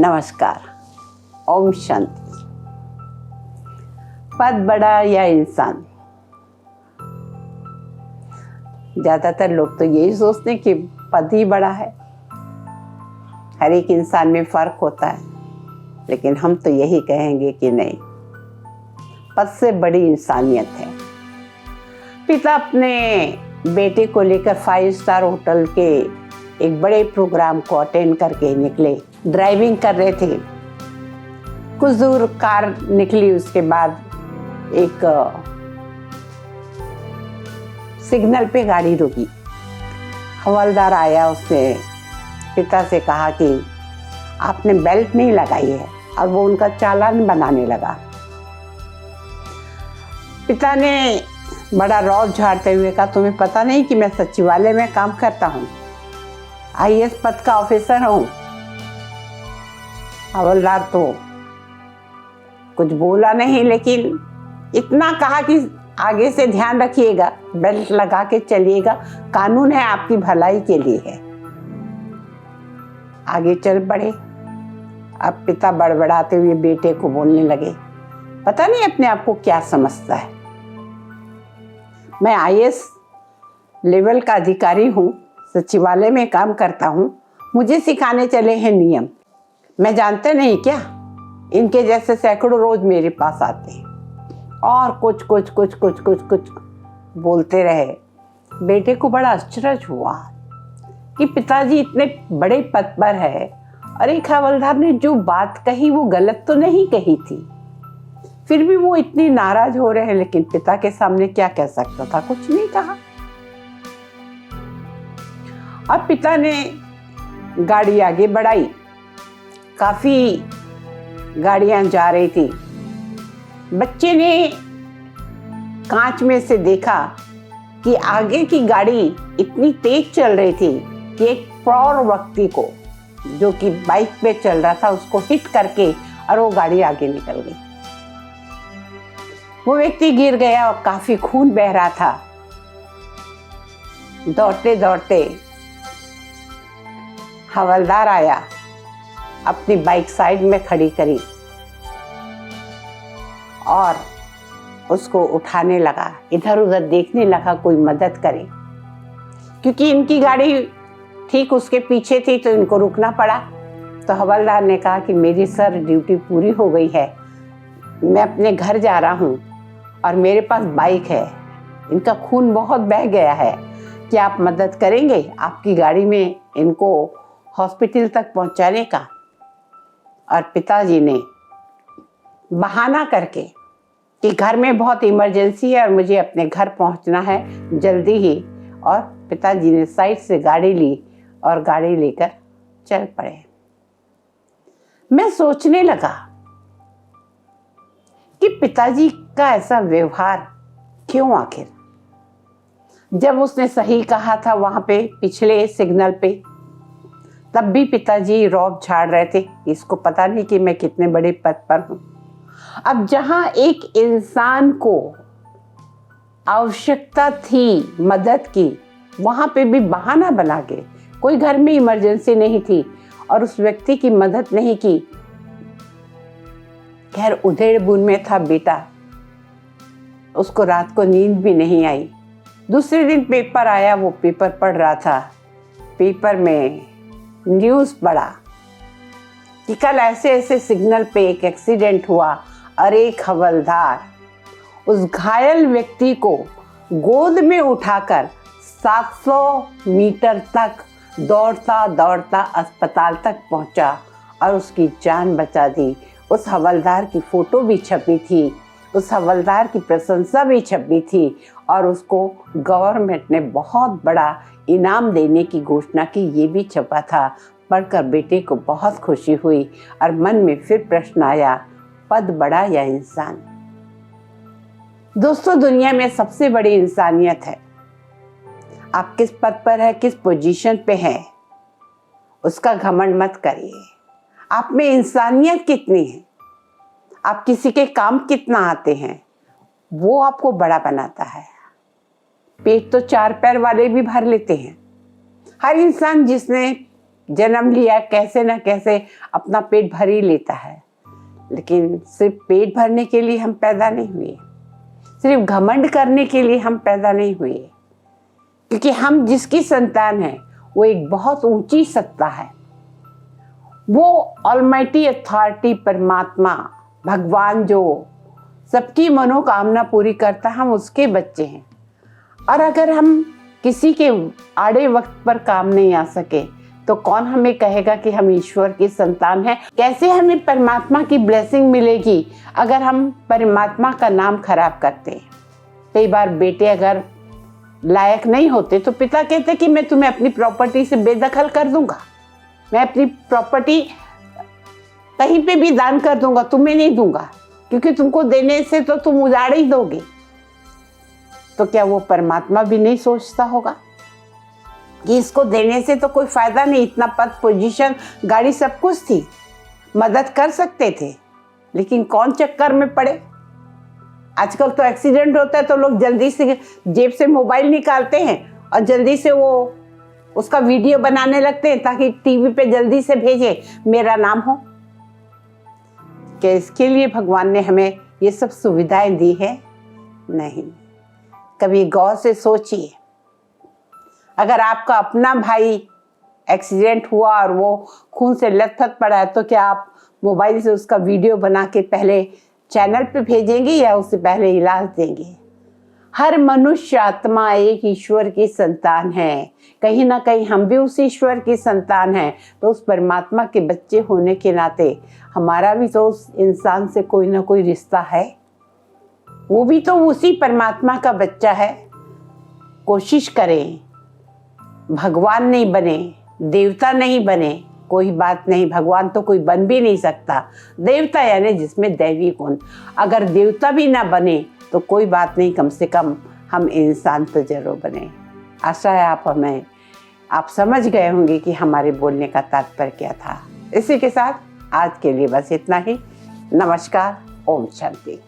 नमस्कार। ओम शांति। पद बड़ा या इंसान? ज्यादातर लोग तो यही सोचते हैं कि पद ही बड़ा है। हर एक इंसान में फर्क होता है, लेकिन हम तो यही कहेंगे कि नहीं, पद से बड़ी इंसानियत है। पिता अपने बेटे को लेकर 5 स्टार होटल के एक बड़े प्रोग्राम को अटेंड करके निकले। ड्राइविंग कर रहे थे। कुछ दूर कार निकली, उसके बाद एक सिग्नल पे गाड़ी रुकी। हवलदार आया, उसने पिता से कहा कि आपने बेल्ट नहीं लगाई है, और वो उनका चालान बनाने लगा। पिता ने बड़ा रौब झाड़ते हुए कहा, तुम्हें पता नहीं कि मैं सचिवालय में काम करता हूँ, IAS पद का ऑफिसर हूँ। हवलदार तो कुछ बोला नहीं, लेकिन इतना कहा कि आगे से ध्यान रखिएगा, बेल्ट लगा के चलिएगा, कानून है आपकी भलाई के लिए है। आगे चल पड़े। अब पिता बड़बड़ाते हुए बेटे को बोलने लगे, पता नहीं अपने आप को क्या समझता है, मैं IAS लेवल का अधिकारी हूँ, सचिवालय में काम करता हूँ, मुझे सिखाने चले हैं नियम। मैं जानते नहीं क्या? इनके जैसे सैकड़ों रोज मेरे पास आते हैं। और कुछ बोलते रहे। बेटे को बड़ा आश्चर्य हुआ कि पिताजी इतने बड़े पद पर है, और एक हवलदार ने जो बात कही वो गलत तो नहीं कही थी, फिर भी वो इतनी नाराज हो रहे हैं। लेकिन पिता के सामने क्या कह सकता था? कुछ नहीं कहा। और पिता ने गाड़ी आगे बढ़ाई। काफी गाड़ियां जा रही थी। बच्चे ने कांच में से देखा कि आगे की गाड़ी इतनी तेज चल रही थी कि एक प्रौढ़ व्यक्ति को, जो कि बाइक पे चल रहा था, उसको हिट करके और वो गाड़ी आगे निकल गई। वो व्यक्ति गिर गया और काफी खून बह रहा था। दौड़ते दौड़ते हवलदार आया, अपनी बाइक साइड में खड़ी करी और उसको उठाने लगा, इधर उधर देखने लगा कोई मदद करे, क्योंकि इनकी गाड़ी ठीक उसके पीछे थी, तो इनको रुकना पड़ा। तो हवलदार ने कहा कि मेरी सर ड्यूटी पूरी हो गई है, मैं अपने घर जा रहा हूँ और मेरे पास बाइक है, इनका खून बहुत बह गया है, क्या आप मदद करेंगे आपकी गाड़ी में इनको हॉस्पिटल तक पहुँचाने का? और पिताजी ने बहाना करके कि घर में बहुत इमरजेंसी है और मुझे अपने घर पहुंचना है जल्दी ही, और पिताजी ने साइड से गाड़ी ली और गाड़ी लेकर चल पड़े। मैं सोचने लगा कि पिताजी का ऐसा व्यवहार क्यों आखिर? जब उसने सही कहा था वहां पे पिछले सिग्नल पे, तब भी पिताजी रौब झाड़ रहे थे, इसको पता नहीं कि मैं कितने बड़े पद पर हूं। अब जहां एक इंसान को आवश्यकता थी मदद की, वहां पे भी बहाना बना के, कोई घर में इमरजेंसी नहीं थी और उस व्यक्ति की मदद नहीं की। खैर उधेड़-बुन में था बेटा, उसको रात को नींद भी नहीं आई। दूसरे दिन पेपर आया, वो पेपर पढ़ रहा था। पेपर में न्यूज़ पढ़ा कि कल ऐसे ऐसे सिग्नल पे एक एक्सीडेंट हुआ और एक हवलदार उस घायल व्यक्ति को गोद में उठाकर 700 मीटर तक दौड़ता दौड़ता अस्पताल तक पहुंचा और उसकी जान बचा दी। उस हवलदार की फोटो भी छपी थी, उस हवलदार की प्रशंसा भी छपी थी, और उसको गवर्नमेंट ने बहुत बड़ा इनाम देने की घोषणा की, ये भी छपा था। पढ़कर बेटे को बहुत खुशी हुई और मन में फिर प्रश्न आया, पद बड़ा या इंसान? दोस्तों, दुनिया में सबसे बड़ी इंसानियत है। आप किस पद पर है, किस पोजीशन पे हैं, उसका घमंड मत करिए। आप में इंसानियत कितनी है, आप किसी के काम कितना आते हैं, वो आपको बड़ा बनाता है। पेट तो 4 पैर वाले भी भर लेते हैं। हर इंसान जिसने जन्म लिया, कैसे ना कैसे अपना पेट भर ही लेता है, लेकिन सिर्फ पेट भरने के लिए हम पैदा नहीं हुए, सिर्फ घमंड करने के लिए हम पैदा नहीं हुए, क्योंकि हम जिसकी संतान है वो एक बहुत ऊंची सत्ता है। वो ऑलमाइटी अथॉरिटी परमात्मा भगवान जो सबकी मनोकामना पूरी करता, हम उसके बच्चे हैं। और अगर हम किसी के आड़े वक्त पर काम नहीं आ सके तो कौन हमें कहेगा कि हम ईश्वर की संतान हैं? कैसे हमें परमात्मा की ब्लेसिंग मिलेगी अगर हम परमात्मा का नाम खराब करते हैं? कई बार बेटे अगर लायक नहीं होते तो पिता कहते कि मैं तुम्हें अपनी प्रॉपर्टी से बेदखल कर दूंगा, मैं अपनी प्रॉपर्टी कहीं पे भी दान कर दूंगा, तुम्हें नहीं दूंगा, क्योंकि तुमको देने से तो तुम उजाड़ ही दोगे। तो क्या वो परमात्मा भी नहीं सोचता होगा कि इसको देने से तो कोई फायदा नहीं, इतना पद, पोजीशन, गाड़ी सब कुछ थी, मदद कर सकते थे, लेकिन कौन चक्कर में पड़े? आजकल तो एक्सीडेंट होता है तो लोग जल्दी से जेब से मोबाइल निकालते हैं और जल्दी से वो उसका वीडियो बनाने लगते हैं ताकि टीवी पे जल्दी से भेजे, मेरा नाम हो। क्या इसके लिए भगवान ने हमें ये सब सुविधाएं दी है? नहीं। कभी गौर से सोचिए, अगर आपका अपना भाई एक्सीडेंट हुआ और वो खून से लथपथ पड़ा है तो क्या आप मोबाइल से उसका वीडियो बना के पहले चैनल पे भेजेंगे या उससे पहले इलाज देंगे? हर मनुष्य आत्मा एक ईश्वर की संतान है, कहीं ना कहीं हम भी उस ईश्वर की संतान हैं। तो उस परमात्मा के बच्चे होने के नाते हमारा भी तो उस इंसान से कोई ना कोई रिश्ता है, वो भी तो उसी परमात्मा का बच्चा है। कोशिश करें, भगवान नहीं बने, देवता नहीं बने, कोई बात नहीं, भगवान तो कोई बन भी नहीं सकता, देवता यानी जिसमें दैवी गुण। अगर देवता भी ना बने तो कोई बात नहीं, कम से कम हम इंसान तो जरूर बने। आशा है आप समझ गए होंगे कि हमारे बोलने का तात्पर्य क्या था। इसी के साथ आज के लिए बस इतना ही। नमस्कार, ओम शांति।